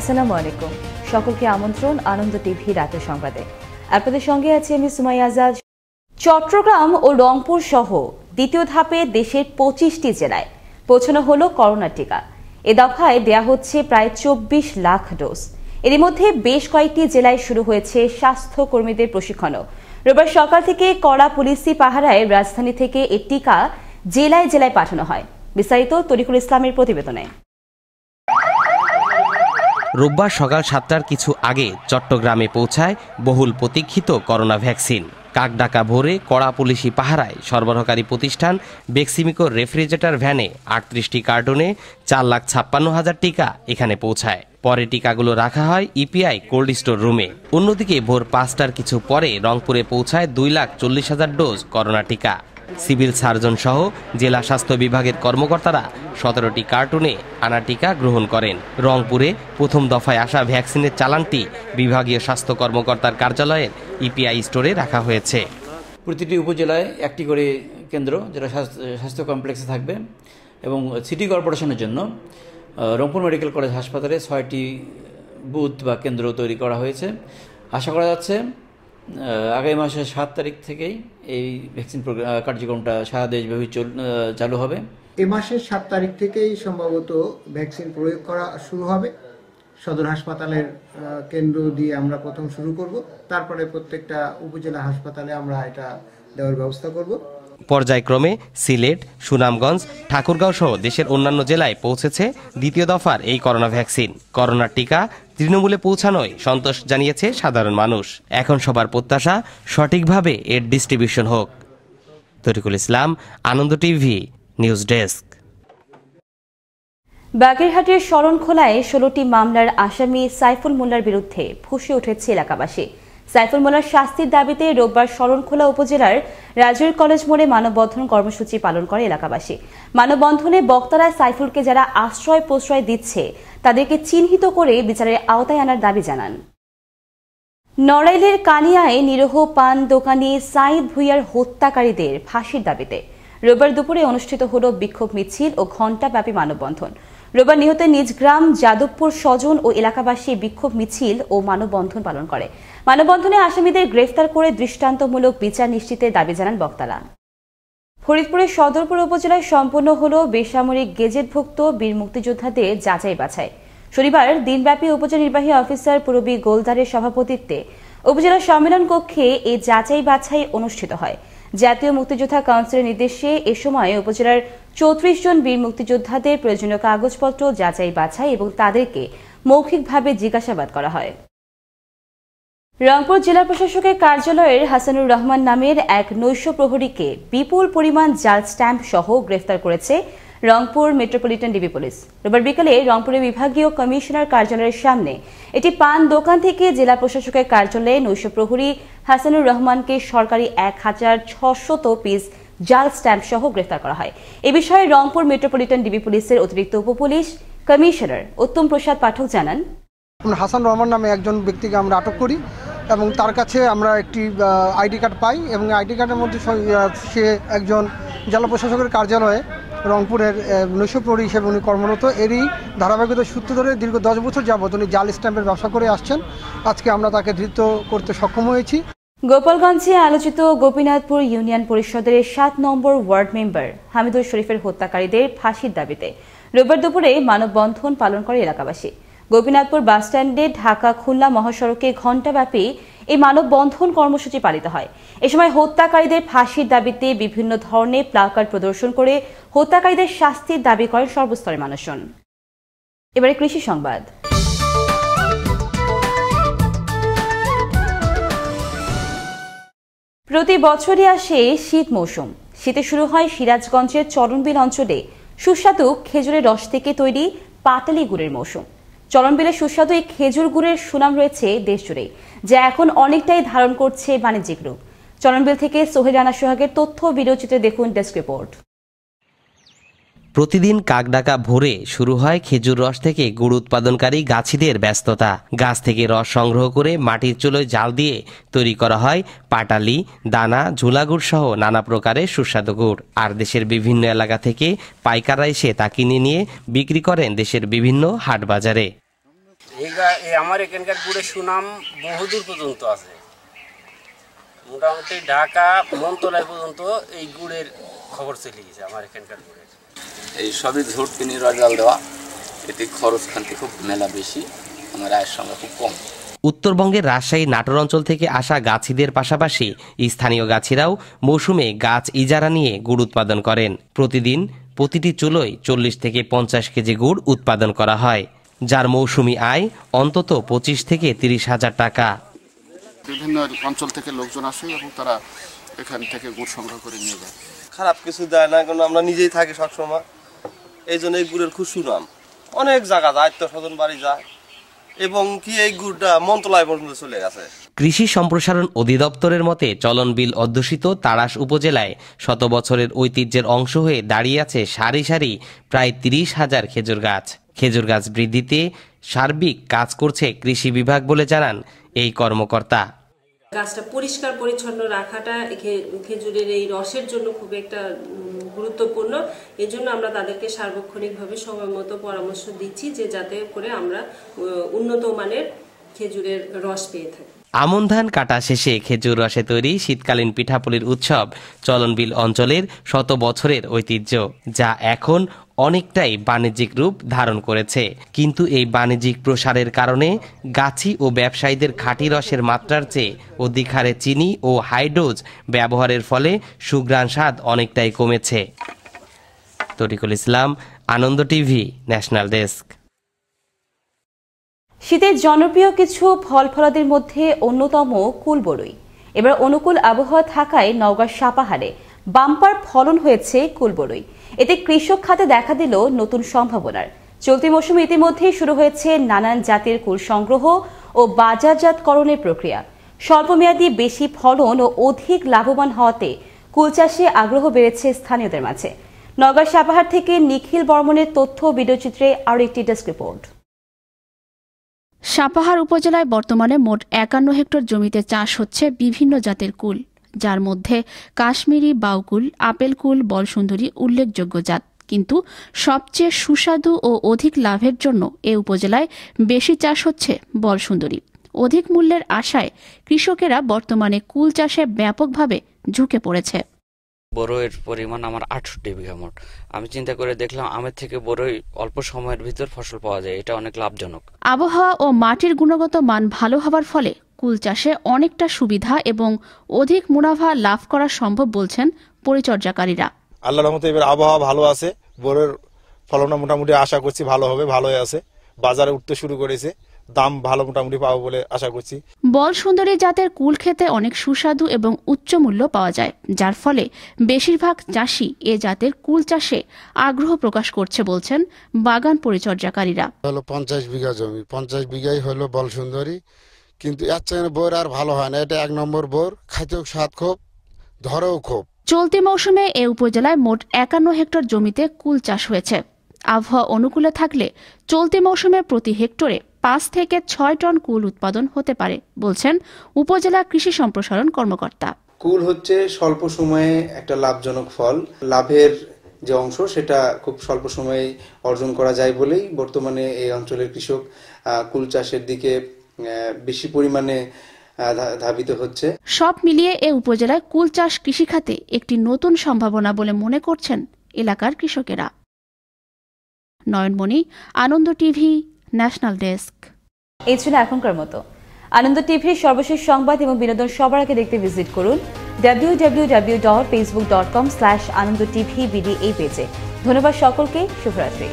আসসালামু আলাইকুম। সকলকে আমন্ত্রণ আনন্দ টিভি রাতের সংবাদে। আপনাদের সঙ্গে আছি আমি সুমাইয়া আজাদ। চট্টগ্রাম ও রংপুর সহ দ্বিতীয় ধাপে দেশের 25টি জেলায় পৌঁছানো হলো করোনা টিকা। এ দফায় দেয়া হচ্ছে প্রায় 24 লাখ ডোজ। এর মধ্যে বেশ কয়েকটি জেলায় শুরু হয়েছে স্বাস্থ্য কর্মীদের প্রশিক্ষণও। রোববার সকাল থেকে কড়া পুলিশি পাহারায় রাজধানী থেকে এ টিকা জেলায় জেলায় পাঠানো হয়। বিস্তারিত তরিকুল ইসলামের প্রতিবেদনে। রোববার সকাল 7টার কিছু আগে চট্টগ্রামে পৌঁছায় বহুল প্রতীক্ষিত করোনা ভ্যাকসিন। কাকডাকা ভোরে কড়া পুলিশি পাহারায় সরবরাহকারী প্রতিষ্ঠান বেক্সিমিকো রেফ্রিজারেটর ভ্যানে 38টি কার্টুনে 4,56,000 টিকা এখানে পৌঁছায়। পরে টিকাগুলো রাখা হয় ইপিআই কোল্ড স্টোর রুমে। অন্যদিকে ভোর 5টার কিছু পরে রংপুরে পৌঁছায় 2,40,000 ডোজ করোনা টিকা। সিভিল সার্জন সহ জেলা স্বাস্থ্য বিভাগের কর্মকর্তারা 17টি কার্টুনে আনা টিকা গ্রহণ করেন। রংপুরে প্রথম দফায় আসা ভ্যাকসিনের চালানটি বিভাগীয় স্বাস্থ্য কর্মকর্তার কার্যালয়ের ইপিআই স্টোরে রাখা হয়েছে। প্রতিটি উপজেলায় একটি করে কেন্দ্র যেটা স্বাস্থ্য কমপ্লেক্সে থাকবে এবং সিটি কর্পোরেশনের জন্য রংপুর মেডিকেল কলেজ হাসপাতালে 6টি বুথ বা কেন্দ্র তৈরি করা হয়েছে। আশা করা যাচ্ছে আগামী মাসের 7 তারিখ থেকেই এই ভ্যাকসিন কার্যক্রমটা সারা দেশব্যাপী চালু হবে। এ মাসের 7 তারিখ থেকেই সম্ভবত ভ্যাকসিন প্রয়োগ করা শুরু হবে। সদর হাসপাতালের কেন্দ্র দিয়ে আমরা প্রথম শুরু করব, তারপরে প্রত্যেকটা উপজেলা হাসপাতালে আমরা এটা দেওয়ার ব্যবস্থা করব। পর্যায়ক্রমে সিলেট, সুনামগঞ্জ, ঠাকুরগাঁও সহ দেশের অন্যান্য জেলায় পৌঁছেছে দ্বিতীয় দফার এই করোনা ভ্যাকসিন। করোনার টিকা তৃণমূলে পৌঁছানোয় সন্তোষ জানিয়েছে সাধারণ মানুষ। এখন সবার প্রত্যাশা সঠিকভাবে এর ডিস্ট্রিবিউশন হোক। তরিকুল ইসলাম, আনন্দ টিভি, নিউজ ডেস্ক। বাগেরহাটের শরণখোলায় 16টি মামলার আসামি সাইফুল মোল্লার বিরুদ্ধে ফুঁসে উঠেছে এলাকাবাসী। সাইফুল মোল্লার শাস্তির দাবিতে রোববার শরণখোলা উপজেলার রাজৈর কলেজ মোড়ে মানববন্ধন কর্মসূচি পালন করে এলাকাবাসী। মানববন্ধনে বক্তারা সাইফুলকে যারা আশ্রয় প্রশ্রয় দিচ্ছে তাদেরকে চিহ্নিত করে বিচারের আওতায় আনার দাবি জানান। নড়াইলের কানিয়ায় নিরীহ পান দোকানি সাইদ ভুইয়ার হত্যাকারীদের ফাঁসির দাবিতে রোববার দুপুরে অনুষ্ঠিত হল বিক্ষোভ মিছিল ও ঘণ্টাব্যাপী মানববন্ধন। রোববার নিহতের নিজ গ্রাম যাদবপুর স্বজন ও এলাকাবাসী বিক্ষোভ মিছিল ও মানববন্ধন পালন করে। মানববন্ধনে আসামিদের গ্রেফতার করে দৃষ্টান্তমূলক বিচার নিশ্চিতের দাবি জানান বক্তারা। ফরিদপুরের সদরপুর উপজেলায় সম্পন্ন হল বেসামরিক গেজেটভুক্ত বীর মুক্তিযোদ্ধাদের যাচাই বাছাই। শনিবার দিনব্যাপী উপজেলা নির্বাহী অফিসার পুরবী গোলদারের সভাপতিত্বে উপজেলা সম্মেলন কক্ষে এই যাচাই বাছাই অনুষ্ঠিত হয়। জাতীয় মুক্তিযোদ্ধা কাউন্সিলের নির্দেশে এ সময় উপজেলার 34 জন বীর মুক্তিযোদ্ধাদের প্রয়োজনীয় কাগজপত্র যাচাই বাছাই এবং তাদেরকে মৌখিকভাবে জিজ্ঞাসাবাদ করা হয়। রংপুর জেলা প্রশাসকের কার্যালয়ের হাসানুর রহমান নামের এক নৈশ প্রহরীকে বিপুল পরিমাণ জাল স্ট্যাম্প সহ গ্রেফতার করেছে রংপুর মেট্রোপলিটন ডিবি পুলিশ। রোববার বিকেলে রংপুরের বিভাগীয় কমিশনার কার্যালয়ের সামনে এটি পান দোকান থেকে জেলা প্রশাসকের কার্যালয়ে নৈশ প্রহরী হাসানুর রহমানকে সরকারি 1,600 পিস জাল স্ট্যাম্প সহ গ্রেফতার করা হয়। এ বিষয়ে রংপুর মেট্রোপলিটন ডিবি পুলিশের অতিরিক্ত উপপুলিশ কমিশনার উত্তম প্রসাদ পাঠক জানান, হাসান রহমান নামে একজন ব্যক্তিকে আমরা আটক করি এবং তার কাছে আমরা একটি আইডি কার্ড পাই এবং আইডি কার্ডের মধ্যে সে একজন জেলা প্রশাসকের কার্যালয়ে রংপুরের নৈশ প্রহরী হিসেবে উনি কর্মরত। এরই ধারাবাহিকতা সূত্র ধরে দীর্ঘ 10 বছর যাবত উনি জাল স্ট্যাম্পের ব্যবসা করে আসছেন। আজকে আমরা তাকে ধৃত করতে সক্ষম হয়েছি। গোপালগঞ্জে আলোচিত গোপীনাথপুর ইউনিয়ন পরিষদের 7 নম্বর ওয়ার্ড মেম্বার হামিদুর শরীফের হত্যাকারীদের ফাঁসির দাবিতে রোববার দুপুরে মানববন্ধন পালন করে এলাকাবাসী। গোপীনাথপুর বাসস্ট্যান্ডে ঢাকা খুলনা মহাসড়কে ঘণ্টাব্যাপী এই মানববন্ধন কর্মসূচি পালিত হয়। এ সময় হত্যাকারীদের ফাঁসির দাবিতে বিভিন্ন ধরনের প্লাকার্ড প্রদর্শন করে হত্যাকারীদের শাস্তির দাবি করেন সর্বস্তরের মানুষজন। এবারে কৃষি সংবাদ। প্রতি বছরই আসে শীত মৌসুম। শীতে শুরু হয় সিরাজগঞ্জের চরণবিল অঞ্চলে সুস্বাদু খেজুরের রস থেকে তৈরি পাটালি গুড়ের মৌসুম। চরণবিলের সুস্বাদু এই খেজুর গুড়ের সুনাম রয়েছে দেশ জুড়ে, যা এখন অনেকটাই ধারণ করছে বাণিজ্যিক রূপ। চরণবিল থেকে সোহেল রানা সোহাগের তথ্য ভিডিওচিত্রে দেখুন ডেস্ক রিপোর্ট। প্রতিদিন কাকডাকা ভোরে শুরু হয় খেজুর রস থেকে গুড় উৎপাদনকারী গাছিদের ব্যস্ততা। গাছ থেকে রস সংগ্রহ করে মাটির চুলোয় জাল দিয়ে তৈরি করা হয় পাটালি, দানা, ঝুলা গুড় সহ নানা প্রকারের সুস্বাদু গুড়। আর দেশের বিভিন্ন এলাকা থেকে পাইকাররা এসে তা কিনে নিয়ে বিক্রি করেন দেশের বিভিন্ন হাট বাজারে। আমার এখানকার গুড়ের সুনাম বহুদূর পর্যন্ত আছে, মোটামুটি ঢাকা মন্ত্রণালয় পর্যন্ত এই গুড়ের খবর চলে গেছে আমার এখানকার গুড়ের। এই সবই ঝুট কিনে রজাল দেওয়া, এতে খরচ খান্তি খুব মেলা বেশি, আমার আয়ের সঙ্গে খুব কম। উত্তরবঙ্গের রাজশাহী নাটোর অঞ্চল থেকে আসা গাছিদের পাশাপাশি স্থানীয় গাছিরাও মৌসুমে গাছ ইজারা নিয়ে গুড় উৎপাদন করেন। প্রতিদিন প্রতিটি চুলোয় 40 থেকে 50 কেজি গুড় উৎপাদন করা হয়, যার মৌসুমি আয় অন্তত 25 থেকে 30 হাজার টাকা। বিভিন্ন অঞ্চল থেকে লোকজন আসে এবং তারা এখান থেকে গুড় সংগ্রহ করে নিয়ে যায়। খারাপ কিছু দেয় না, কারণ আমরা নিজেই থাকি সবসময়, এই জন্য এই গুড়ের খুব সুনাম। অনেক জায়গা যায়, আত্মস্বজন বাড়ি যায়, এবং কি এই গুড়টা মন্ত্রণালয় পর্যন্ত চলে গেছে। কৃষি সম্প্রসারণ অধিদপ্তরের মতে চলন বিল অধ্যুষিত তাড়াশ উপজেলায় শত বছরের ঐতিহ্যের অংশ হয়ে দাঁড়িয়ে আছে সারি সারি প্রায় 30,000 খেজুর গাছ। খেজুর গাছ বৃদ্ধিতে সার্বিক কাজ করছে কৃষি বিভাগ বলে জানান এই কর্মকর্তা। গাছটা পরিষ্কার পরিচ্ছন্ন রাখাটা খেজুরের এই রসের জন্য খুব একটা গুরুত্বপূর্ণ। এজন্য আমরা তাদেরকে সার্বক্ষণিকভাবে সময় মতো পরামর্শ দিচ্ছি যে যাতে করে আমরা উন্নত মানের খেজুরের রস পেয়ে থাকি। আমন ধান কাটা শেষে খেজুর রসে তৈরি শীতকালীন পিঠাপুলির উৎসব চলনবিল অঞ্চলের শত বছরের ঐতিহ্য, যা এখন অনেকটাই বাণিজ্যিক রূপ ধারণ করেছে। কিন্তু এই বাণিজ্যিক প্রসারের কারণে গাছি ও ব্যবসায়ীদের খাঁটি রসের মাত্রার চেয়ে অধিক হারে চিনি ও হাইড্রোজ ব্যবহারের ফলে সুঘ্রাণ স্বাদ অনেকটাই কমেছে। তরিকুল ইসলাম, আনন্দ টিভি, ন্যাশনাল ডেস্ক। শীতের জনপ্রিয় কিছু ফল ফলাদির মধ্যে অন্যতম কুলবরই। এবার অনুকূল আবহাওয়া থাকায় নওগাঁর সাপাহারে বাম্পার ফলন হয়েছে কুলবরই। এতে কৃষক খাতে দেখা দিল নতুন সম্ভাবনার। চলতি মৌসুমে ইতিমধ্যেই শুরু হয়েছে নানান জাতের কুল সংগ্রহ ও বাজারজাতকরণের প্রক্রিয়া। স্বল্পমেয়াদী বেশি ফলন ও অধিক লাভবান হওয়াতে কুল চাষে আগ্রহ বেড়েছে স্থানীয়দের মাঝে। নওগাঁর সাপাহার থেকে নিখিল বর্মনের তথ্য ভিডিওচিত্রে আরও একটি ডেস্ক রিপোর্ট। সাপাহার উপজেলায় বর্তমানে মোট 51 হেক্টর জমিতে চাষ হচ্ছে বিভিন্ন জাতের কুল, যার মধ্যে কাশ্মীরি বাউকুল, আপেল কুল, বলসুন্দরী উল্লেখযোগ্য জাত। কিন্তু সবচেয়ে সুস্বাদু ও অধিক লাভের জন্য এ উপজেলায় বেশি চাষ হচ্ছে বলসুন্দরী। অধিক মূল্যের আশায় কৃষকেরা বর্তমানে কুল চাষে ব্যাপকভাবে ঝুঁকে পড়েছে। বড়ইয়ের পরিমাণ আমার 68 বিঘা মোট। আমি চিন্তা করে দেখলাম আমের থেকে বড়ই অল্প সময়ের ভিতর ফসল পাওয়া যায়, এটা অনেক লাভজনক। আবহাওয়া ও মাটির গুণগত মান ভালো হওয়ার ফলে কুল চাষে অনেকটা সুবিধা এবং অধিক মুনাফা লাভ করা সম্ভব বলছেন পরিচর্যাকারীরা। আল্লাহর রহমতে এবার আবহাওয়া ভালো আছে, বড়ের ফলন মোটামুটি আশা করছি ভালো হবে, ভালোই আছে, বাজারে উঠতে শুরু করেছে, দাম ভালো মোটামুটি পাবো বলে আশা করছি। বলসুন্দরী জাতের কুল খেতে অনেক সুস্বাদু এবং উচ্চ মূল্য পাওয়া যায়, যার ফলে বেশিরভাগ চাষি এ জাতের কুল চাষে আগ্রহ প্রকাশ করছে বলছেন বাগান পরিচর্যাকারীরা। হলো 50 বিঘা জমি, 50 বিঘাই হলো বলসুন্দরী, কিন্তু এর চেয়ে বোর আর ভালো হয় না। এটা 1 নম্বর বোর, খাইতেও স্বাদ খুব, ধরেও খুব। চলতি মৌসুমে এ উপজেলায় মোট 51 হেক্টর জমিতে কুল চাষ হয়েছে। আবহাওয়া অনুকূলে থাকলে চলতি মৌসুমে প্রতি হেক্টরে 5 থেকে 6 টন কুল উৎপাদন হতে পারে বলছেন উপজেলা কৃষি সম্প্রসারণ কর্মকর্তা। কুল হচ্ছে স্বল্প সময়ে একটা লাভজনক ফল। লাভের যে অংশ সেটা খুব স্বল্প সময়ে অর্জন করা যায় বলেই বর্তমানে এই অঞ্চলের কৃষক কুল চাষের দিকে বেশি পরিমাণে ধাবিত হচ্ছে। সব মিলিয়ে এ উপজেলায় কুল চাষ কৃষিখাতে একটি নতুন সম্ভাবনা বলে মনে করছেন এলাকার কৃষকেরা। নয়নমণি, আনন্দ টিভি, ন্যাশনাল ডেস্ক। এই ছিল এখনকার মতো। আনন্দ টিভির সর্বশেষ সংবাদ এবং বিনোদন সবার আগে দেখতে ভিজিট করুন www.facebook.com/anandotv এই পেজে। ধন্যবাদ সকলকে, শুভরাত্রি।